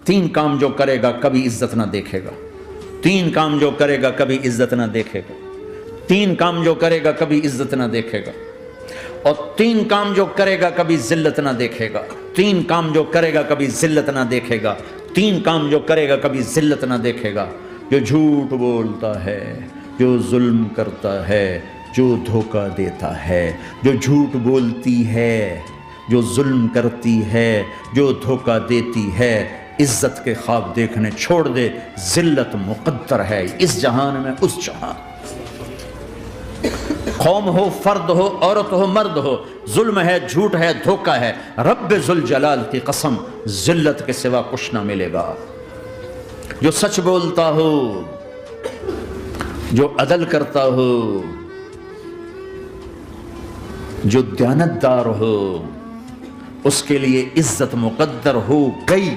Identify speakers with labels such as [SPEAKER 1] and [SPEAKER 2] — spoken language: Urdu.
[SPEAKER 1] تین کام جو کرے گا کبھی عزت نہ دیکھے گا، تین کام جو کرے گا کبھی عزت نہ دیکھے گا، تین کام جو کرے گا کبھی عزت نہ دیکھے گا، اور تین کام جو کرے گا کبھی ذلت نہ دیکھے گا، تین کام جو کرے گا کبھی ذلت نہ دیکھے گا، تین کام جو کرے گا کبھی ذلت نہ دیکھے گا۔ جو جھوٹ بولتا ہے، جو ظلم کرتا ہے، جو دھوکہ دیتا ہے، جو جھوٹ بولتی ہے، جو ظلم کرتی ہے، جو دھوکہ دیتی ہے، عزت کے خواب دیکھنے چھوڑ دے، ذلت مقدر ہے اس جہان میں اس جہان۔ قوم ہو، فرد ہو، عورت ہو، مرد ہو، ظلم ہے، جھوٹ ہے، دھوکہ ہے، رب ذوالجلال کی قسم ذلت کے سوا کچھ نہ ملے گا۔ جو سچ بولتا ہو، جو عدل کرتا ہو، جو دیانتدار ہو، اس کے لیے عزت مقدر ہو گئی۔